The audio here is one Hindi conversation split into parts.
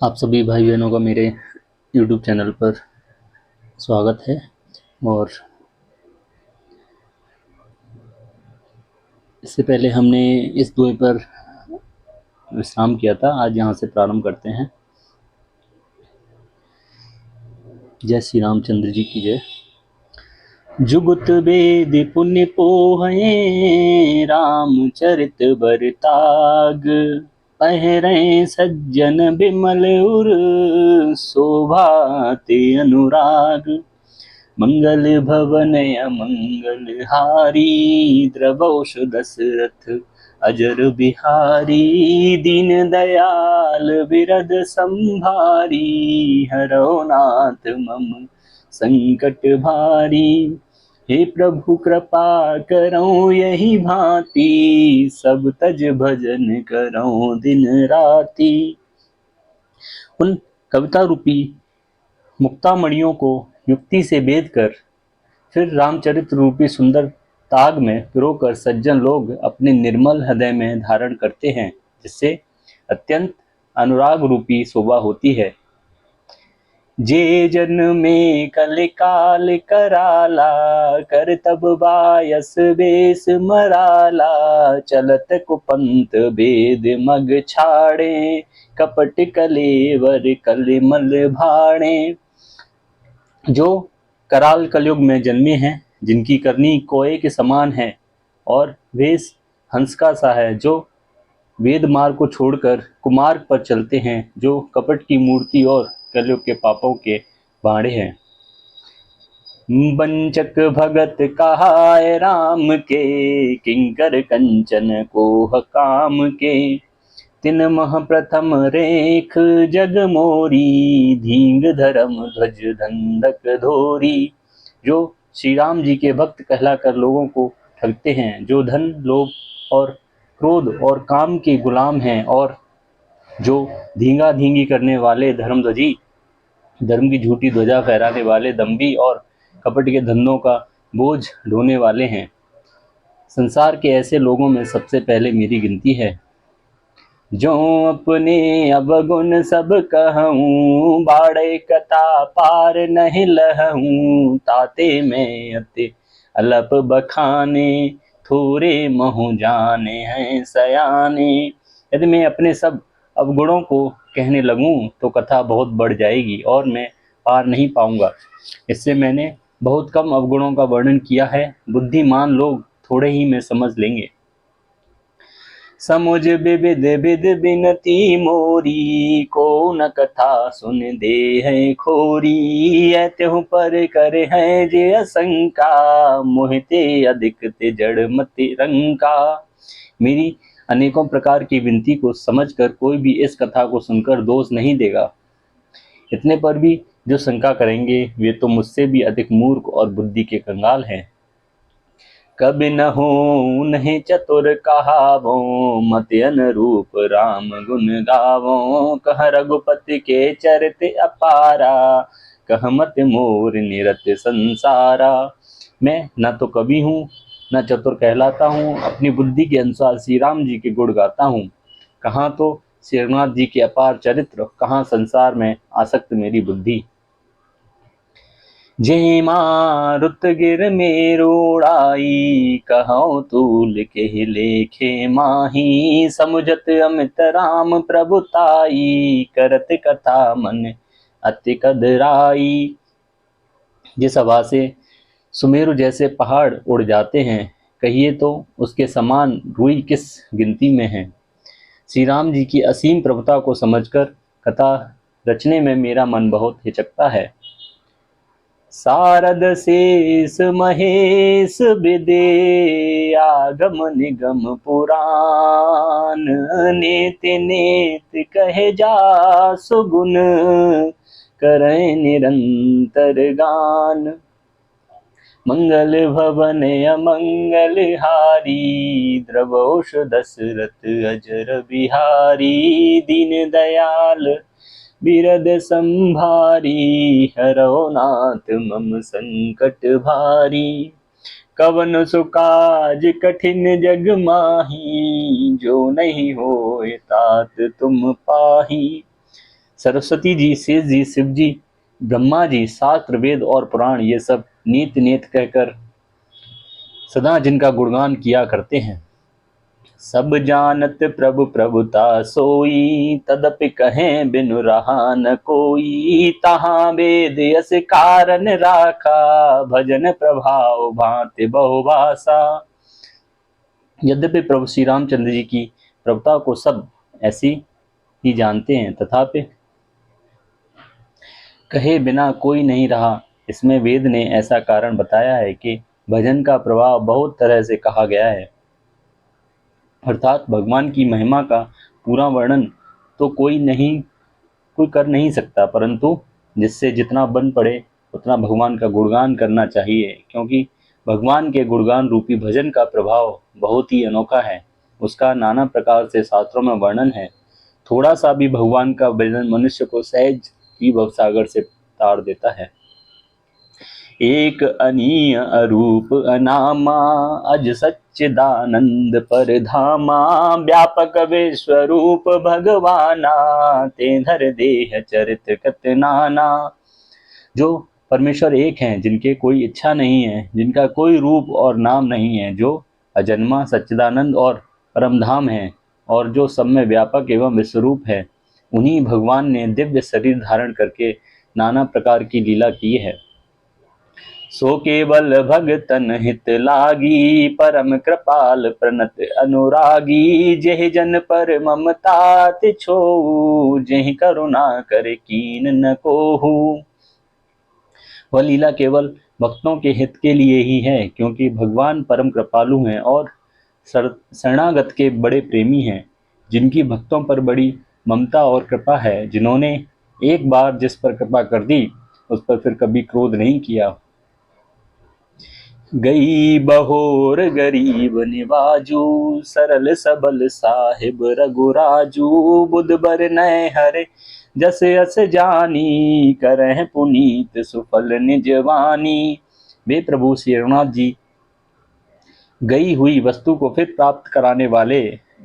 आप सभी भाई बहनों का मेरे YouTube चैनल पर स्वागत है। और इससे पहले हमने इस दुए पर विश्राम किया था। आज यहाँ से प्रारंभ करते हैं। जय श्री रामचंद्र जी की जय। जुगत वेद पुण्य पोहे रामचरित बरताग, पहरे सज्जन बिमल उर शोभा ते अनुराग। मंगल भवन अमंगल हारी द्रवौष दशरथ अजर बिहारी। दीन दयाल बिरद संभारी हरो नाथ मम संकट भारी। हे प्रभु कृपा करो यही भांति, सब तज भजन करो दिन राति। उन कविता रूपी मुक्तामणियों को युक्ति से बेध कर फिर रामचरित रूपी सुंदर ताग में पिरोकर सज्जन लोग अपने निर्मल हृदय में धारण करते हैं, जिससे अत्यंत अनुराग रूपी शोभा होती है। जे जन में कल काल कराला, कर तब बायस बेस मराला। चलत कुपंत वेद मग छाड़े, कपट कलेवर कलिमल भाड़े। जो कराल कलयुग में जन्मे हैं, जिनकी करनी कोए के समान है और वेश हंस का सा है, जो वेद मार्ग को छोड़कर कुमार्ग पर चलते हैं, जो कपट की मूर्ति और कलयुग के पापों के बाड़े हैं। बंचक भगत कहाय राम के, किंकर कंचन कोह काम के। तिन मह प्रथम रेख जग मोरी, धींग धर्म ध्वज धंधक धोरी। जो श्री राम जी के भक्त कहलाकर लोगों को ठगते हैं, जो धन लोभ और क्रोध और काम के गुलाम हैं, और जो धींगा धींगी करने वाले धर्मध्वजी, धर्म की झूठी ध्वजा फहराने वाले दम्भी और कपट के धंधों का बोझ ढोने वाले हैं। संसार के ऐसे लोगों में सबसे पहले मेरी गिनती है। जो अपने अवगुण सब कहूँ, बाड़े कथा पार नहीं लहूँ। ताते में अति अलप बखाने, थोरे महु जाने हैं सयाने। यदि मैं अपने सब अवगुणों को कहने लगूं तो कथा बहुत बढ़ जाएगी और मैं पार नहीं पाऊंगा। इससे मैंने बहुत कम अवगुणों का वर्णन किया है। बुद्धिमान लोग थोड़े ही में समझ लेंगे। समुझ विविध विध बिनती मोरी, को न कथा सुन दे है खोरी। त्यों पर करे है जे असंका, मोहिते अधिक ते जड़ मति रंका। मेरी अनेकों प्रकार की विनती को समझकर कोई भी इस कथा को सुनकर दोष नहीं देगा। इतने पर भी जो शंका करेंगे वे तो मुझसे भी अधिक मूर्ख और बुद्धि के कंगाल हैं। कबि न हो उन्हें चतुर कहावो, मति अनुरूप राम गुण गावो। कह रघुपति के चरित अपारा, कह मत मोर निरत संसारा। मैं न तो कवि हूँ न चतुर कहलाता हूँ, अपनी बुद्धि के अनुसार श्री राम जी के गुण गाता हूँ। कहाँ तो श्री रघुनाथ जी के अपार चरित्र, कहाँ संसार में आसक्त मेरी बुद्धि। जे मारुत गिर मेरोड़ाई, कहो तूल के लेखे माही। समुझत अमित राम प्रभुताई, करत कथा मन अति कदराई। जिस हवा से सुमेरु जैसे पहाड़ उड़ जाते हैं, कहिए तो उसके समान रुई किस गिनती में है। श्री राम जी की असीम प्रभुता को समझकर कथा रचने में मेरा मन बहुत हिचकता है। सारद शेष महेश विदे, आगम निगम पुराण। नेत नेत कहे जा सुगुन, करे निरंतर गान। मंगल भवन अमंगल हारी, द्रवौष दशरथ अजर बिहारी। दीन दयाल बिरद संभारी, हरो नाथ मम संकट भारी। कवन सुकाज कठिन जग माही, जो नहीं होए तात तुम पाही। सरस्वती जी, शेष जी, शिव जी, ब्रह्मा जी, शास्त्र, वेद और पुराण ये सब नीत नीत कहकर सदा जिनका गुणगान किया करते हैं। सब जानत प्रभु प्रभुता सोई, तदपि कहें बिनु रहा न कोई। तहाँ वेद यस कारण राखा, भजन प्रभाव भांति बहुभाषा। यद्यपि प्रभु श्री रामचंद्र जी की प्रभुता को सब ऐसी ही जानते हैं, तथापि कहे बिना कोई नहीं रहा। इसमें वेद ने ऐसा कारण बताया है कि भजन का प्रभाव बहुत तरह से कहा गया है। अर्थात भगवान की महिमा का पूरा वर्णन तो कोई कर नहीं सकता, परंतु जिससे जितना बन पड़े उतना भगवान का गुणगान करना चाहिए, क्योंकि भगवान के गुणगान रूपी भजन का प्रभाव बहुत ही अनोखा है। उसका नाना प्रकार से शास्त्रों में वर्णन है। थोड़ा सा भी भगवान का भजन मनुष्य को सहज ही भवसागर से तार देता है। एक अनीय अरूप अनामा, अज सच्चिदानंद परधामा। व्यापक विश्वरूप भगवाना, ते धर देह चरित कत नाना। जो परमेश्वर एक हैं, जिनके कोई इच्छा नहीं है, जिनका कोई रूप और नाम नहीं है, जो अजन्मा सच्चिदानंद और परमधाम है, और जो सब में व्यापक एवं विश्वरूप है, उन्हीं भगवान ने दिव्य शरीर धारण करके नाना प्रकार की लीला की है। सो केवल भगतन हित लागी, परम कृपाल प्रणत अनुरागी। जेहि जन पर ममता तिछोऊ, जेहि करुणा कर कीन न कोहू। वह लीला केवल भक्तों के हित के लिए ही है, क्योंकि भगवान परम कृपालु हैं और शरणागत के बड़े प्रेमी हैं, जिनकी भक्तों पर बड़ी ममता और कृपा है, जिन्होंने एक बार जिस पर कृपा कर दी उस पर फिर कभी क्रोध नहीं किया। गई बहोर गरीब निवाजू, सरल सबल साहिब रघुराजू। बुध बर नय हरे जस अस जानी, करह पुनीत सुफल निजवानी। वे प्रभु श्री रघुनाथ जी गई हुई वस्तु को फिर प्राप्त कराने वाले,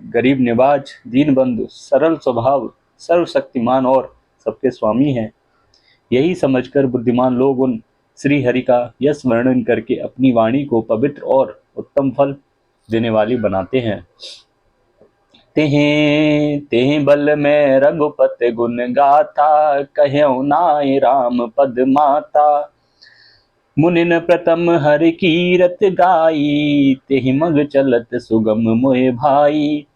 गरीब निवाज, दीन बंधु, सरल स्वभाव, सर्वशक्तिमान और सबके स्वामी हैं। यही समझकर बुद्धिमान लोग उन श्री हरि का यश वर्णन करके अपनी वाणी को पवित्र और उत्तम फल देने वाली बनाते हैं। तेहें तेहें बल में रघुपत गुण गाथा, कह्यऊ नाय राम पद माता। मुनिन प्रथम हरि कीरत गाई, तेहि मग चलत सुगम मोहि भाई।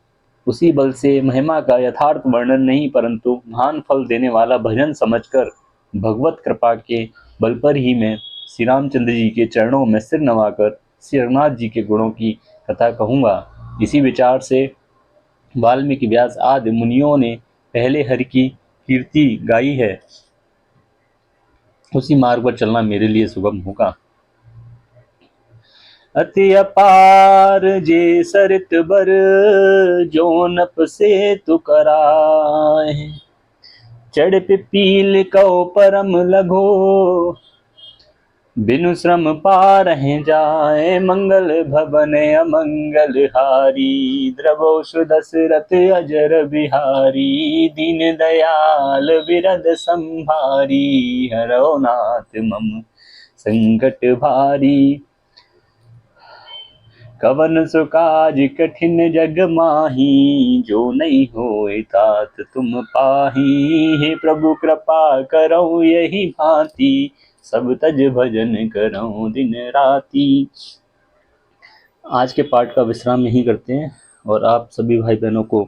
उसी बल से महिमा का यथार्थ वर्णन नहीं, परंतु महान फल देने वाला भजन समझकर भगवत कृपा के बल पर ही मैं श्री रामचंद्र जी के चरणों में सिर नवाकर श्री रघुनाथ जी के गुणों की कथा कहूँगा। इसी विचार से वाल्मीकि, व्यास आदि मुनियों ने पहले हरि की कीर्ति गाई है। उसी मार्ग पर चलना मेरे लिए सुगम होगा। अति अपार जे सरित बर, जो नप से तु कराए। चढ़ पिपील कौ परम लगो, बिनु श्रम पारहि जाए। मंगल भवन अमंगल हारी, द्रवोषु दशरथ अजर बिहारी। दीन दयाल बिरद संभारी, हरौ नाथ मम संकट भारी। कवन सो काज कठिन जग माही, जो नहीं होए तात तुम पाही। हे प्रभु कृपा करौ यही भांति, सब तज भजन करौ दिन राती। आज के पाठ का विश्राम यहीं करते हैं, और आप सभी भाई बहनों को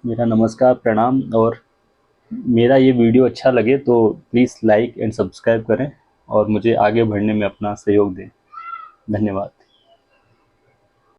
मेरा नमस्कार, प्रणाम। और मेरा ये वीडियो अच्छा लगे तो प्लीज़ लाइक एंड सब्सक्राइब करें और मुझे आगे बढ़ने में अपना सहयोग दें। धन्यवाद।